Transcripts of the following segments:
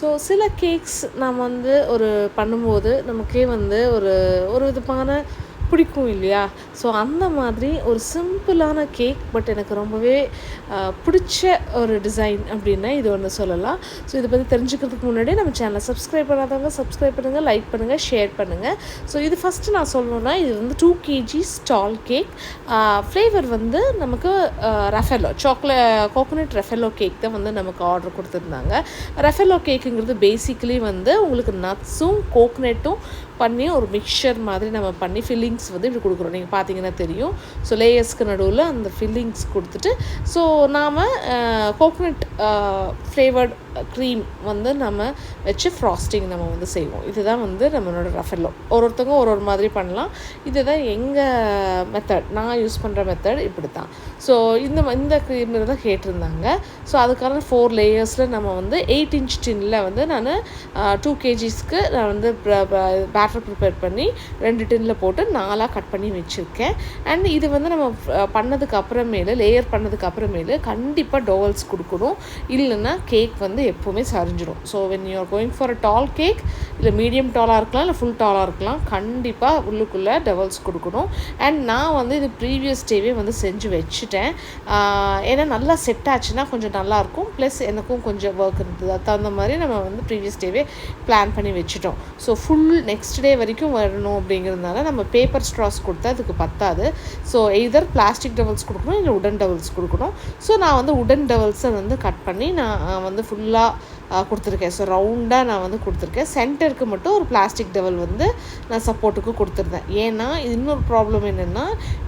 So சில cakes நம்ம வந்து ஒரு பண்ணும்போது நமக்கே வந்து ஒரு ஒரு விதமான பிடிக்கும் இல்லையா? ஸோ அந்த மாதிரி ஒரு சிம்பிளான கேக், பட் எனக்கு ரொம்பவே பிடிச்ச ஒரு டிசைன் அப்படின்னா இது ஒன்று சொல்லலாம். ஸோ இதை பற்றி தெரிஞ்சுக்கிறதுக்கு முன்னாடி நம்ம சேனலை சப்ஸ்கிரைப் பண்ணாதவங்க சப்ஸ்கிரைப் பண்ணுங்கள், லைக் பண்ணுங்கள், ஷேர் பண்ணுங்கள். ஸோ இது ஃபஸ்ட்டு நான் சொல்லணுன்னா, இது வந்து 2 kg ஸ்டால் கேக். ஃப்ளேவர் வந்து நமக்கு ரஃபெல்லோ கோகோனட் ரஃபெல்லோ கேக் தான் வந்து நமக்கு ஆர்டர் கொடுத்துருந்தாங்க. ரஃபெல்லோ கேக்குங்கிறது பேசிக்கலி வந்து உங்களுக்கு நட்ஸும் கோகோனட்டும் பண்ணி ஒரு மிக்சர் மாதிரி நம்ம பண்ணி ஃபில்லிங்ஸ் வந்து இப்படி கொடுக்குறோம். நீங்கள் பார்த்தீங்கன்னா தெரியும். ஸோ லேயர்ஸ்க்கு நடுவில் அந்த ஃபில்லிங்ஸ் கொடுத்துட்டு, ஸோ நாம் கோகோனட் ஃப்ளேவர்ட் க்ரீம் வந்து நம்ம வச்சு ஃப்ராஸ்டிங் நம்ம வந்து செய்வோம். இதுதான் வந்து நம்மளோட ரஃபெல்லோ. ஒருத்தவங்க ஒரு மாதிரி பண்ணலாம். இதுதான் எங்கள் மெத்தட், நான் யூஸ் பண்ணுற மெத்தட் இப்படி தான். ஸோ இந்த க்ரீம் தான் கேட்டிருந்தாங்க. ஸோ அதுக்கான 4 லேயர்ஸில் நம்ம வந்து 8 inch டின்னில் வந்து நான் 2 kgsக்கு நான் வந்து பேட்டர் ப்ரிப்பேர் பண்ணி 2 டின்னில் போட்டு 4ஆக கட் பண்ணி வச்சுருக்கேன். அண்ட் இது வந்து நம்ம பண்ணதுக்கு அப்புறமேலு லேயர் பண்ணதுக்கு அப்புறமேலு கண்டிப்பாக டோவல்ஸ் கொடுக்கணும். இல்லைன்னா கேக் வந்து எப்போவுமே சரிஞ்சிடும். So when you are going for a tall cake, இல்லை மீடியம் டாலாக இருக்கலாம், இல்லை ஃபுல் டாலாக இருக்கலாம், கண்டிப்பாக உள்ளுக்குள்ளே டவல்ஸ் கொடுக்கணும். அண்ட் நான் வந்து இது ப்ரீவியஸ் டேவே வந்து செஞ்சு வச்சுட்டேன். ஏன்னா நல்லா செட் ஆச்சுன்னா கொஞ்சம் நல்லாயிருக்கும். ப்ளஸ் எனக்கும் கொஞ்சம் ஒர்க் இருந்தது, அது தகுந்த மாதிரி நம்ம வந்து ப்ரீவியஸ் டேவே பிளான் பண்ணி வச்சுட்டோம். ஸோ ஃபுல் நெக்ஸ்ட் டே வரைக்கும் வரணும் அப்படிங்கிறதுனால நம்ம பேப்பர் ஸ்ட்ராஸ் கொடுத்தா அதுக்கு பத்தாது. ஸோ எய்தர் பிளாஸ்டிக் டவல்ஸ் கொடுக்கணும், இல்லை உடன் டவல்ஸ் கொடுக்கணும். ஸோ நான் வந்து உடன் டவல்ஸை வந்து கட் பண்ணி நான் வந்து ஃபுல்லாக கொடுத்துருக்கேன். ஸோ ரவுண்டாக நான் வந்து கொடுத்துருக்கேன். சென்டருக்கு மட்டும் ஒரு பிளாஸ்டிக் டவல் வந்து நான் சப்போர்ட்டுக்கு கொடுத்துருந்தேன். ஏன்னா இன்னொரு ப்ராப்ளம் என்னென்னா,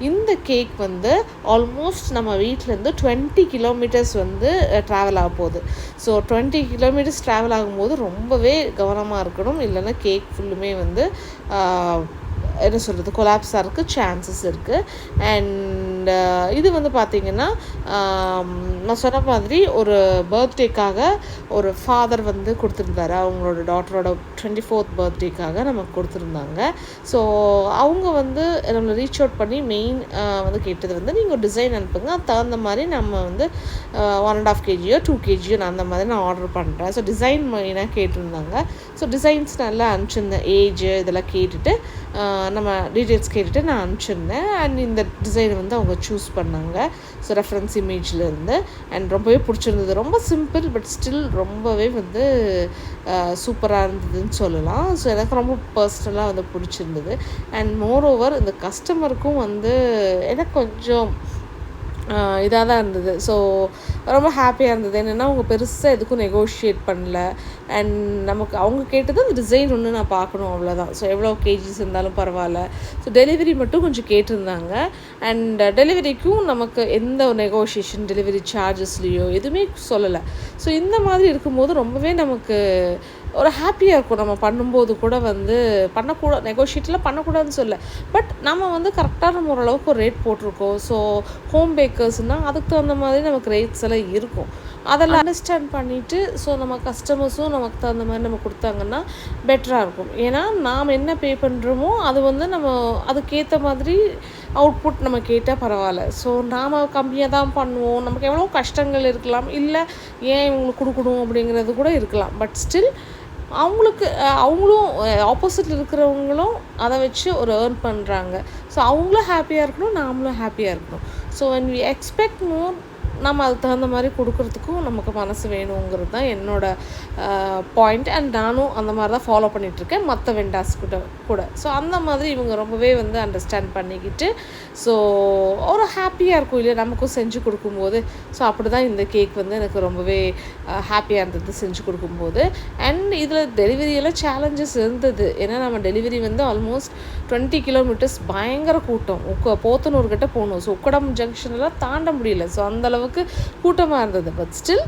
இந்த கேக் வந்து ஆல்மோஸ்ட் நம்ம வீட்டிலேருந்து 20 kilometers வந்து ட்ராவல் ஆக போகுது. ஸோ 20 kilometers ட்ராவல் ஆகும்போது ரொம்பவே கவனமாக இருக்கணும். இல்லைன்னா கேக் ஃபுல்லுமே வந்து என்ன சொல்கிறது, கொலாப்ஸ் ஆகிறதுக்கு சான்சஸ் இருக்குது. அண்ட் இது வந்து பார்த்திங்கன்னா, நான் சொன்ன மாதிரி ஒரு பர்த்டேக்காக ஒரு ஃபாதர் வந்து கொடுத்துருந்தாரு. அவங்களோட டாட்டரோட 24th பர்த்டேக்காக நமக்கு கொடுத்துருந்தாங்க. ஸோ அவங்க வந்து நம்மளை ரீச் அவுட் பண்ணி மெயின் வந்து கேட்டது வந்து, நீங்கள் ஒரு டிசைன் அனுப்புங்க, அது தகுந்த மாதிரி நம்ம வந்து 1.5 kg 2 kg நான் அந்த மாதிரி நான் ஆர்டர் பண்ணுறேன். ஸோ டிசைன் மெயினாக கேட்டிருந்தாங்க. ஸோ டிசைன்ஸ் நல்லா அனுப்பிச்சிருந்தேன். ஏஜ் இதெல்லாம் கேட்டுட்டு நம்ம டீட்டெயில்ஸ் கேட்டுட்டு நான் அனுப்பிச்சிருந்தேன். அண்ட் இந்த டிசைன் வந்து அவங்க சூஸ் பண்ணாங்க. So reference இமேஜ்லேருந்து. அண்ட் ரொம்பவே பிடிச்சிருந்தது. ரொம்ப சிம்பிள், பட் ஸ்டில் ரொம்பவே வந்து சூப்பராக இருந்ததுன்னு சொல்லலாம். ஸோ எனக்கு ரொம்ப பர்சனலாக வந்து பிடிச்சிருந்தது. அண்ட் மோர் ஓவர் இந்த கஸ்டமருக்கும் வந்து எனக்கு கொஞ்சம் இதாக தான் இருந்தது. ஸோ ரொம்ப ஹாப்பியாக இருந்தது. என்னென்னா, அவங்க பெருசாக எதுக்கும் நெகோஷியேட் பண்ணல. அண்ட் நமக்கு அவங்க கேட்டது அந்த டிசைன் ஒன்று நான் பார்க்கணும், அவ்வளோதான். ஸோ எவ்வளோ கேஜிஸ் இருந்தாலும் பரவாயில்ல. ஸோ டெலிவரி மட்டும் கொஞ்சம் கேட்டிருந்தாங்க. அண்ட் டெலிவரிக்கும் நமக்கு எந்த ஒரு நெகோஷியேஷன் டெலிவரி சார்ஜஸ்லேயோ எதுவுமே சொல்லலை. ஸோ இந்த மாதிரி இருக்கும்போது ரொம்பவே நமக்கு ஒரு ஹாப்பியாக இருக்கும். நம்ம பண்ணும்போது கூட வந்து நெகோஷியேட்லாம் பண்ணக்கூடாதுன்னு சொல்ல, பட் நம்ம வந்து கரெக்டாக நம்ம ஓரளவுக்கு ஒரு ரேட் போட்டிருக்கோம். ஸோ ஹோம் பேக்கர்ஸ்னால் அதுக்கு தகுந்த மாதிரி நமக்கு ரேட்ஸ் எல்லாம் இருக்கும். அதெல்லாம் அண்டர்ஸ்டாண்ட் பண்ணிவிட்டு, ஸோ நம்ம கஸ்டமர்ஸும் நமக்கு தகுந்த மாதிரி நம்ம கொடுத்தாங்கன்னா பெட்டராக இருக்கும். ஏன்னா நாம் என்ன பே பண்ணுறோமோ அது வந்து நம்ம அதுக்கேற்ற மாதிரி அவுட்புட் நம்ம கேட்டால் பரவாயில்ல. ஸோ நாம் கம்மியாக தான் பண்ணுவோம், நமக்கு எவ்வளோ கஷ்டங்கள் இருக்கலாம், இல்லை ஏன் இவங்களுக்கு கொடுக்கணும் அப்படிங்கிறது கூட இருக்கலாம். பட் ஸ்டில் அவங்களும் ஆப்போசிட்டில் இருக்கிறவங்களும் அதை வச்சு ஒரு ஏர்ன் பண்ணுறாங்க. ஸோ அவங்களும் ஹாப்பியாக இருக்கணும், நாமளும் ஹாப்பியாக இருக்கணும். So when we expect more, நம்ம அதுக்கு தகுந்த மாதிரி கொடுக்குறதுக்கும் நமக்கு மனசு வேணுங்கிறது தான் என்னோடய பாயிண்ட். அண்ட் நானும் அந்த மாதிரி தான் ஃபாலோ பண்ணிகிட்ருக்கேன் மற்ற வெண்டாஸ்கிட்ட கூட. ஸோ அந்த மாதிரி இவங்க ரொம்பவே வந்து அண்டர்ஸ்டாண்ட் பண்ணிக்கிட்டு, ஸோ ஒரு ஹாப்பியாக இருக்கும் இல்லையா நமக்கும் செஞ்சு கொடுக்கும்போது. ஸோ அப்படி தான் இந்த கேக் வந்து எனக்கு ரொம்பவே ஹாப்பியாக இருந்தது செஞ்சு கொடுக்கும்போது. அண்ட் இதில் டெலிவரியெல்லாம் சேலஞ்சஸ் இருந்தது. ஏன்னா நம்ம டெலிவரி வந்து ஆல்மோஸ்ட் 20 kilometers பயங்கர கூட்டம். போத்தனூர்கிட்ட போகணும். ஸோ உக்கடம் ஜங்ஷன்லாம் தாண்ட முடியல. ஸோ அந்தளவுக்கு கூட்டமாக இருந்தது. பட் ஸ்டில்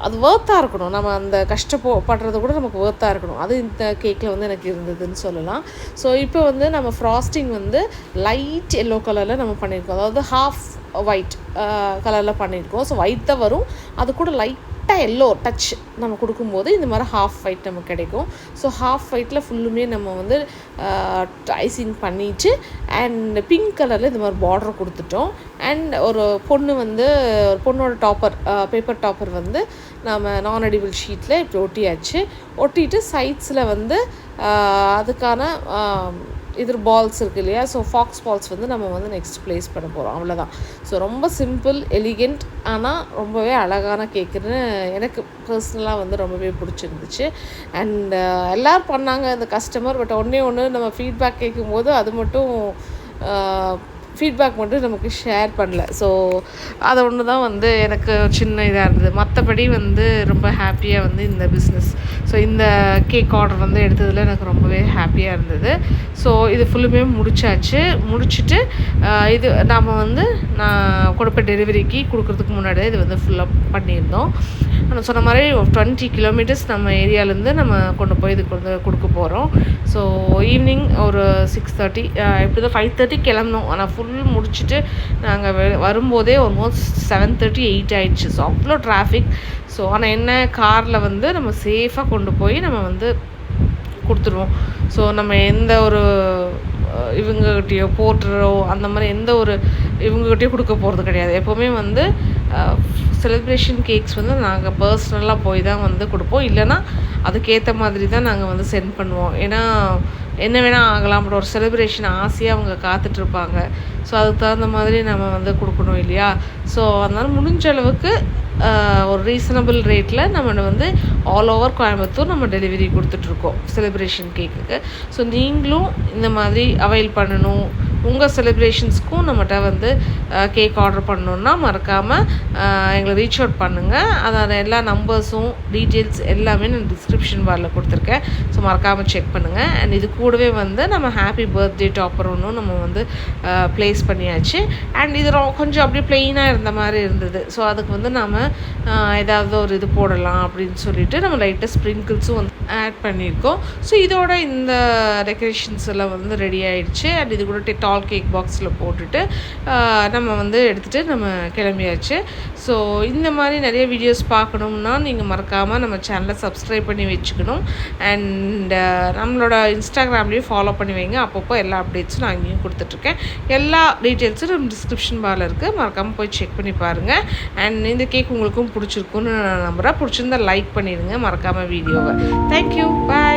அது ஒர்த்தாக இருக்கணும். நம்ம அந்த கஷ்டப்படுறது கூட நமக்கு ஒர்த்தாக இருக்கணும். அது இந்த கேக்கில் வந்து எனக்கு இருந்ததுன்னு சொல்லலாம். ஸோ இப்போ வந்து நம்ம ஃப்ராஸ்டிங் வந்து லைட் எல்லோ கலரில் நம்ம பண்ணியிருக்கோம். அதாவது ஹாஃப் ஒயிட் கலரில் பண்ணியிருக்கோம். ஸோ ஒயிட் தான் வரும், அது கூட லைட் லைட்டாக எல்லோ டச் நம்ம கொடுக்கும்போது இந்த மாதிரி ஹாஃப் ஒயிட் நமக்கு கிடைக்கும். ஸோ ஹாஃப் ஒயிட்டில் ஃபுல்லுமே நம்ம வந்து ஐசிங் பண்ணிட்டு அண்ட் பிங்க் கலரில் இந்த மாதிரி பார்டர் கொடுத்துட்டோம். அண்ட் ஒரு பொண்ணு வந்து பொண்ணோட பேப்பர் டாப்பர் வந்து நம்ம நான் எடிபிள் ஷீட்டில் இப்படி ஒட்டியாச்சு. ஒட்டிட்டு சைட்ஸில் வந்து அதுக்கான பால்ஸ் இருக்குது இல்லையா, ஸோ ஃபாக்ஸ் பால்ஸ் வந்து நம்ம வந்து நெக்ஸ்ட் ப்ளேஸ் பண்ண போகிறோம். அவ்வளோதான். ஸோ ரொம்ப சிம்பிள், எலிகெண்ட், ஆனால் ரொம்பவே அழகான கேக்குன்னு எனக்கு பர்சனலாக வந்து ரொம்பவே பிடிச்சிருந்துச்சு. அண்ட் எல்லோரும் பண்ணாங்க இந்த கஸ்டமர். பட் ஒன்று நம்ம ஃபீட்பேக் கேட்கும்போது அது மட்டும் ஃபீட்பேக் மட்டும் நமக்கு ஷேர் பண்ணல. ஸோ அது ஒன்று தான் வந்து எனக்கு சின்ன இதாக இருந்தது. மற்றபடி வந்து ரொம்ப ஹாப்பியாக வந்து இந்த பிஸ்னஸ், ஸோ இந்த கேக் ஆர்டர் வந்து எடுத்ததில் எனக்கு ரொம்பவே ஹாப்பியாக இருந்தது. ஸோ இது ஃபுல்லுமே முடிச்சுட்டு இது நாம் வந்து நான் கொடுப்ப டெலிவரிக்கு கொடுக்குறதுக்கு முன்னாடியே இது வந்து ஃபுல்லாக பண்ணியிருந்தோம். நான் சொன்ன மாதிரி 20 கிலோமீட்டர்ஸ் நம்ம ஏரியாவிலேருந்து நம்ம கொண்டு போய் இதுக்கு வந்து கொடுக்க போகிறோம். ஸோ ஈவினிங் ஒரு 6:30 இப்படி தான் 5:30 கிளம்பணும். ஆனால் ஃபுல் முடிச்சுட்டு நாங்கள் வரும்போதே ஆல்மோஸ்ட் 7:30, 8 ஆயிடுச்சு. ஸோ அவ்வளோ டிராஃபிக். ஸோ ஆனால் என்ன, காரில் வந்து நம்ம சேஃபாக கொண்டு போய் நம்ம வந்து கொடுத்துருவோம். ஸோ நம்ம எந்த ஒரு இவங்ககிட்டயோ போர்ட்டரோ அந்த மாதிரி எந்த ஒரு இவங்ககிட்டயோ கொடுக்க போகிறது கிடையாது. எப்போவுமே வந்து செலிப்ரேஷன் கேக்ஸ் வந்து நாங்கள் பர்சனலாக போய் தான் வந்து கொடுப்போம். இல்லைனா அதுக்கேற்ற மாதிரி தான் நாங்கள் வந்து சென்ட் பண்ணுவோம். ஏன்னா என்ன வேணால் ஆகலாம், பட் ஒரு செலிப்ரேஷன் ஆசையாக அவங்க காத்துட்ருப்பாங்க. ஸோ அதுக்கு தகுந்த மாதிரி நம்ம வந்து கொடுக்கணும் இல்லையா. ஸோ அதனால் முடிஞ்ச அளவுக்கு ஒரு ரீசனபிள் ரேட்டில் நம்ம வந்து ஆல் ஓவர் கோயம்புத்தூர் நம்ம டெலிவரி கொடுத்துட்ருக்கோம் செலிப்ரேஷன் கேக்குக்கு. ஸோ நீங்களும் இந்த மாதிரி அவைல் பண்ணணும், உங்கள் செலிப்ரேஷன்ஸ்க்கும் நம்மகிட்ட வந்து கேக் ஆர்டர் பண்ணணுன்னா மறக்காமல் எங்களை ரீச் அவுட் பண்ணுங்கள். அதோட எல்லா நம்பர்ஸும் டீட்டெயில்ஸ் எல்லாமே நான் டிஸ்கிரிப்ஷன் பாரில் கொடுத்துருக்கேன். ஸோ மறக்காமல் செக் பண்ணுங்கள். அண்ட் இது கூடவே வந்து நம்ம ஹாப்பி பர்த்டே டாப்பர் ஒன்றும் நம்ம வந்து ப்ளேஸ் பண்ணியாச்சு. அண்ட் இது கொஞ்சம் அப்படியே ப்ளெயினாக இருந்த மாதிரி இருந்தது. ஸோ அதுக்கு வந்து நம்ம ஏதாவது ஒரு இது போடலாம் அப்படின்னு சொல்லிட்டு நம்ம லைட்டாக ஸ்ப்ரிங்கிள்ஸும் வந்து ஆட் பண்ணியிருக்கோம். ஸோ இதோட இந்த டெக்கரேஷன்ஸ் எல்லாம் வந்து ரெடி ஆகிடுச்சு. அண்ட் இது கூட டால் கேக் பாக்ஸில் போட்டுட்டு நம்ம வந்து எடுத்துகிட்டு நம்ம கிளம்பியாச்சு. ஸோ இந்த மாதிரி நிறைய வீடியோஸ் பார்க்கணும்னா நீங்கள் மறக்காமல் நம்ம சேனலை சப்ஸ்கிரைப் பண்ணி வச்சுக்கணும். அண்ட் நம்மளோட இன்ஸ்டாகிராம்லேயும் ஃபாலோ பண்ணி வைங்க. அப்பப்போ எல்லா அப்டேட்ஸும் நான் அங்கேயும் கொடுத்துட்ருக்கேன். எல்லா டீட்டெயில்ஸும் நம்ம டிஸ்கிரிப்ஷன் பாரில் இருக்குது. மறக்காமல் போய் செக் பண்ணி பாருங்கள். அண்ட் இந்த கேக் உங்களுக்கும் பிடிச்சிருக்குன்னு நான் நம்புகிறேன். பிடிச்சிருந்தா லைக் பண்ணிடுங்க மறக்காமல் வீடியோவை. தேங்க்யூ, பாய்.